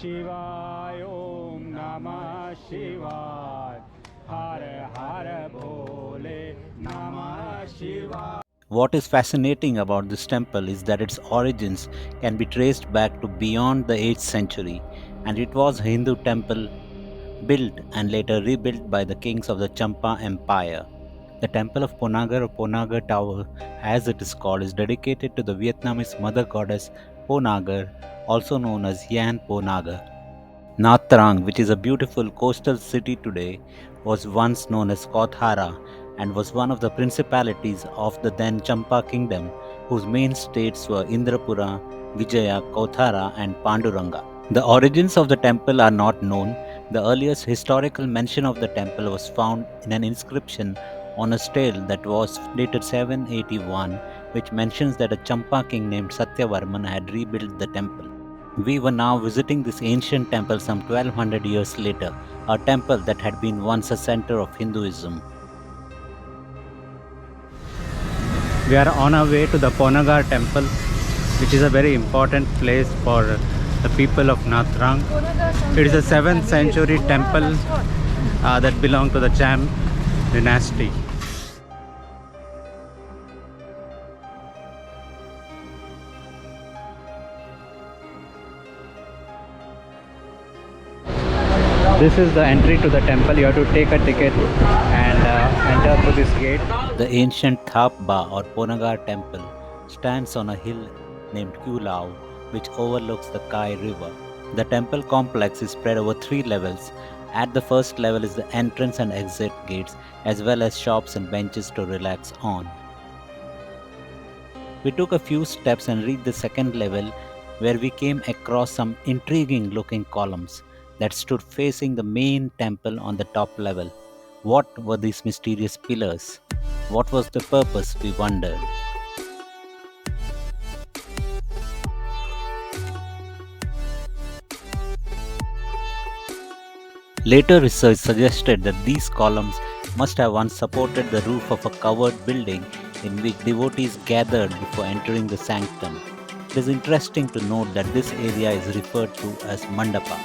Shivaya, Om Namah Shivaya, Har Har Bole Namah Shivaya. What is fascinating about this temple is that its origins can be traced back to beyond the 8th century, and it was a Hindu temple built and later rebuilt by the kings of the Champa Empire. The temple of Po Nagar or Po Nagar Tower, as it is called, is dedicated to the Vietnamese mother goddess Po Nagar, also known as Yan Po Nagar. Nha Trang, which is a beautiful coastal city today, was once known as Kauthara and was one of the principalities of the then Champa kingdom, whose main states were Indrapura, Vijaya, Kauthara, and Panduranga. The origins of the temple are not known. The earliest historical mention of the temple was found in an inscription on a stele that was dated 781, which mentions that a Champa king named Satyavarman had rebuilt the temple. We were now visiting this ancient temple some 1200 years later, a temple that had been once a center of Hinduism. We are on our way to the Po Nagar temple, which is a very important place for the people of Nha Trang. It is a 7th century temple that belonged to the Cham dynasty. This is the entry to the temple. You have to take a ticket and enter through this gate. The ancient Thap Ba or Po Nagar temple stands on a hill named Kulao, which overlooks the Kai River. The temple complex is spread over 3 levels. At the first level is the entrance and exit gates, as well as shops and benches to relax on. We took a few steps and reached the second level, where we came across some intriguing looking columns that stood facing the main temple on the top level. What were these mysterious pillars? What was the purpose, we wondered. Later research suggested that these columns must have once supported the roof of a covered building in which devotees gathered before entering the sanctum. It is interesting to note that this area is referred to as mandapa.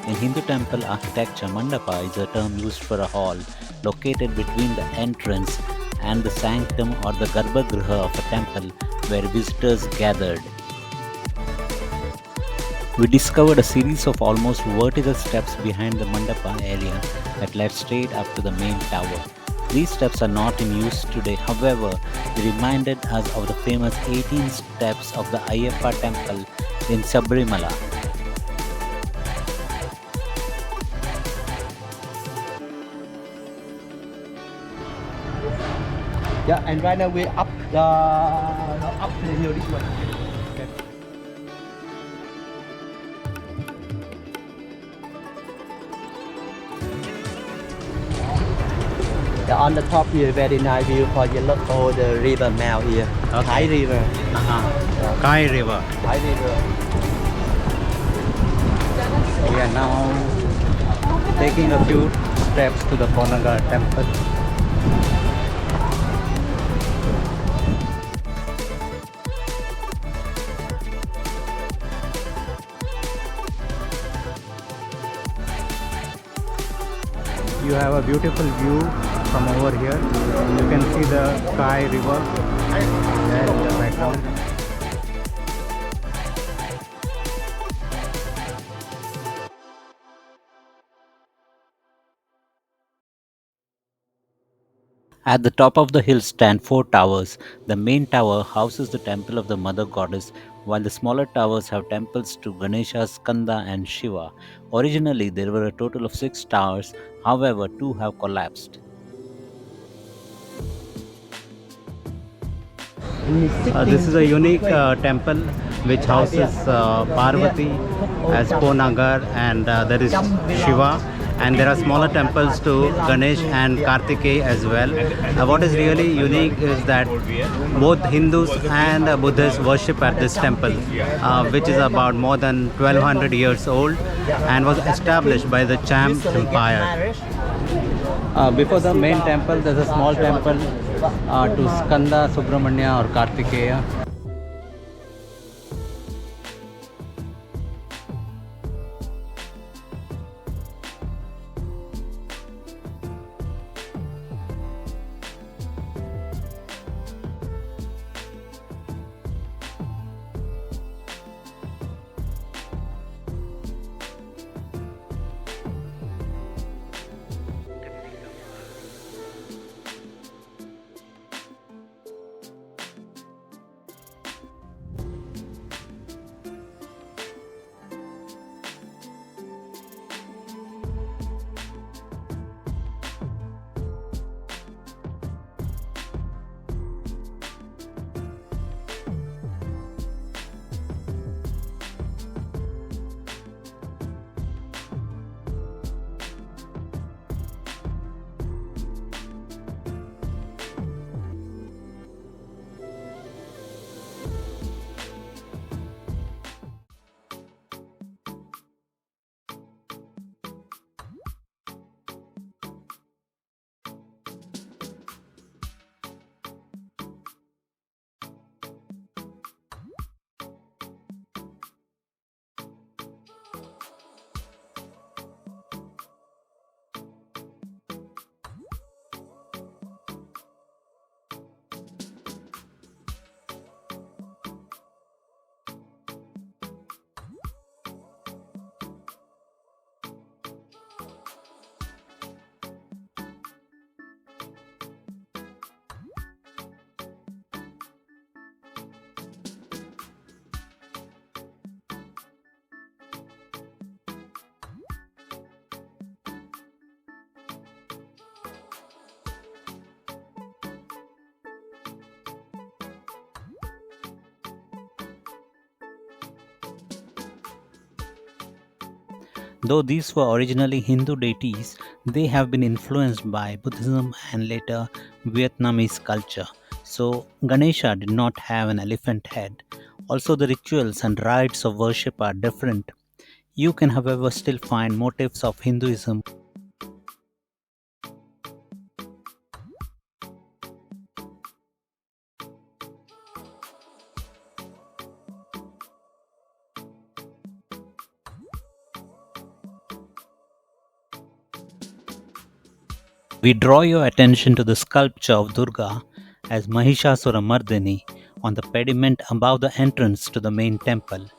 In Hindu temple architecture, mandapa is a term used for a hall located between the entrance and the sanctum or the garbhagriha of a temple where visitors gathered. We discovered a series of almost vertical steps behind the mandapa area that led straight up to the main tower. These steps are not in use today, however, they reminded us of the famous 18 steps of the Ayyappa temple in Sabrimala. Yeah, and right now we're up to the hill this way. Okay. Yeah, on the top here, very nice view for you look over the river now here. Okay. Kai River. Yeah. Kai River. Kai River. We are now taking a few steps to the Po Nagar temple. You have a beautiful view from over here. You can see the Kai River there in the background. At the top of the hill stand 4 towers. The main tower houses the temple of the mother goddess, while the smaller towers have temples to Ganesha, Skanda, and Shiva. Originally, there were a total of 6 towers, however, 2 have collapsed. This is a unique temple which houses Parvati as Po Nagar, and there is Shiva, and there are smaller temples to Ganesh and Kartikeya as well. What is really unique is that both Hindus and Buddhists worship at this temple, which is about more than 1200 years old and was established by the Cham Empire. Before the main temple, there's a small temple to Skanda, Subramanya or Kartikeya. Though these were originally Hindu deities, they have been influenced by Buddhism and later Vietnamese culture. So, Ganesha did not have an elephant head. Also, the rituals and rites of worship are different. You can, however, still find motifs of Hinduism. We draw your attention to the sculpture of Durga as Mahishasura Mardini on the pediment above the entrance to the main temple.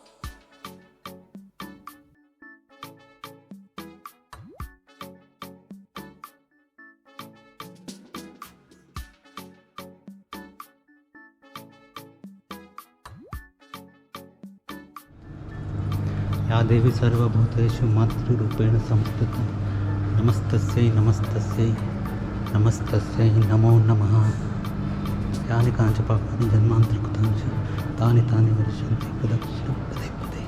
या देवी सर्वभूतेषु मातृरूपेण संस्थिता नमस्तस्यै नमस्तस्यै नमस्तस्यै नमो नमः यानि काञ्च पापानि जन्मान्तरकृतानि च तानि तानि वर्षन्ति प्रदक्षिणं पदे पदे.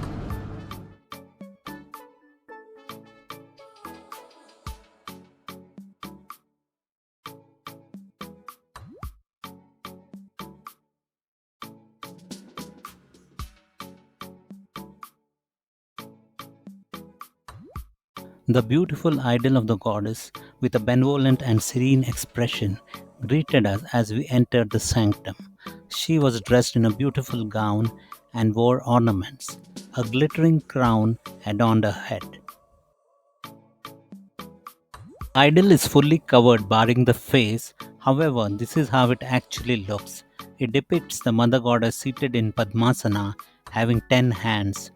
The beautiful idol of the goddess, with a benevolent and serene expression, greeted us as we entered the sanctum. She was dressed in a beautiful gown and wore ornaments. A glittering crown adorned her head. Idol is fully covered, barring the face. However, this is how it actually looks. It depicts the mother goddess seated in Padmasana, having 10 hands.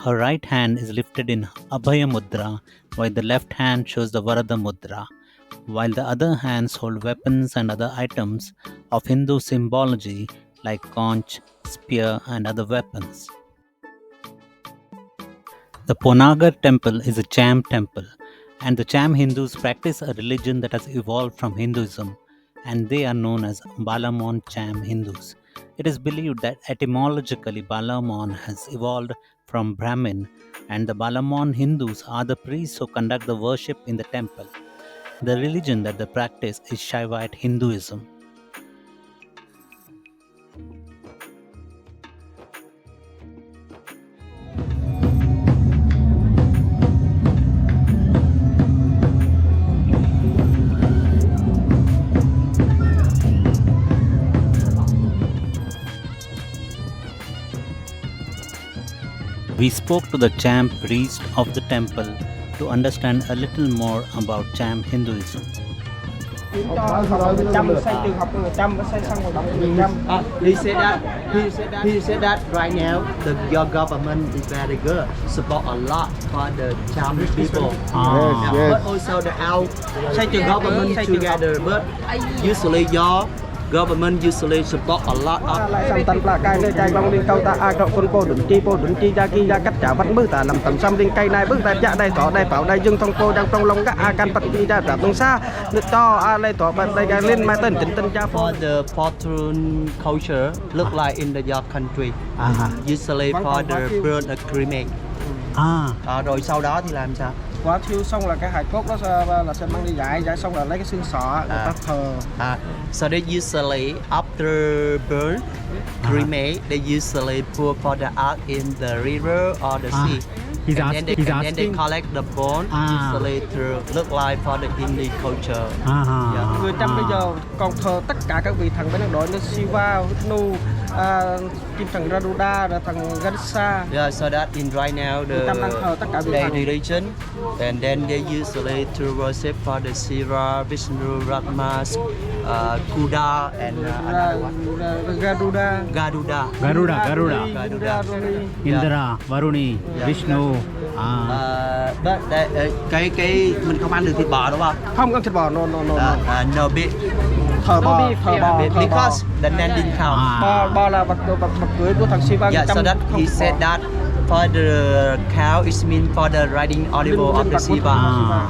Her right hand is lifted in Abhaya Mudra, while the left hand shows the Varada Mudra, while the other hands hold weapons and other items of Hindu symbology like conch, spear, and other weapons. The Po Nagar temple is a Cham temple, and the Cham Hindus practice a religion that has evolved from Hinduism, and they are known as Balamon Cham Hindus. It is believed that etymologically Balamon has evolved from Brahmin, and the Balamon Hindus are the priests who conduct the worship in the temple. The religion that they practice is Shaivite Hinduism. We spoke to the Cham priest of the temple to understand a little more about Cham Hinduism. He said that right now your government is very good, support a lot for the Cham people. But also the outside government together. But usually your government usually support a lot of. For the fortune culture, look like in your country. Usually for the birth cremate. Rồi sau đó thì làm sao? Quá thiêu xong là cái hài cốt đó là sẽ mang đi giải xong là lấy cái xương sọ người ta thờ. So they usually after burn, cremate, they usually pour for the ark in the river or the sea. And then they collect the bone, usually to look like for the Indian culture. Người Chăm bây giờ còn thờ tất cả các vị thần bên đội như Shiva, Vishnu, kim thần Garuda, thần Ganesh. Yeah, so that in right now the religion, and then they usually to worship for the Shiva, Vishnu, Rama, Kuda, and another one. Garuda. Indra, Varuni, Vishnu. But cái mình không ăn được thịt bò đúng không? Không ăn thịt bò, No beef. Thờ bò. Because the name didn't count. Bò là vật cưới của thằng Shiva. Yeah, so that he said that for the cow it means for the riding animal of the Shiva.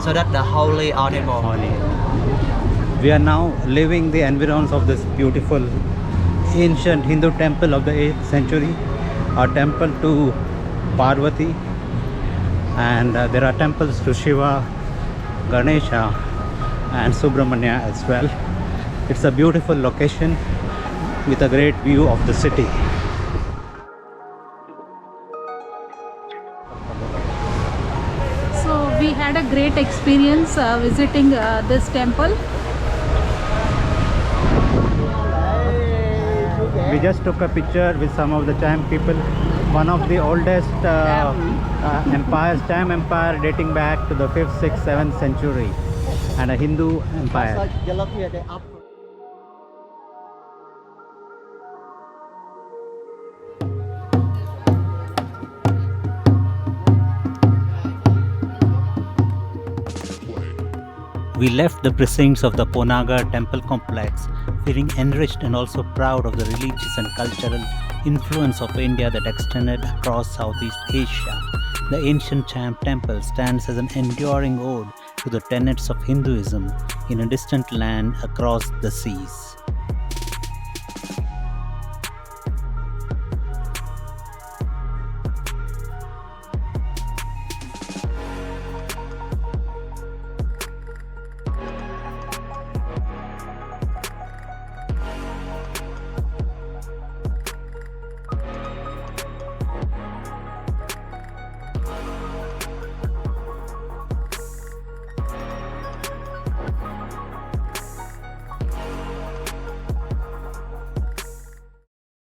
So that the holy animal. We are now leaving the environs of this beautiful ancient Hindu temple of the 8th century, a temple to Parvati, and there are temples to Shiva, Ganesha and Subramanya as well. It's a beautiful location with a great view of the city. So we had a great experience visiting this temple. We just took a picture with some of the Cham people, one of the oldest empires, Cham Empire, dating back to the 5th, 6th, 7th century, and a Hindu empire. We left the precincts of the Po Nagar temple complex feeling enriched and also proud of the religious and cultural influence of India that extended across Southeast Asia. The ancient Cham temple stands as an enduring ode to the tenets of Hinduism in a distant land across the seas.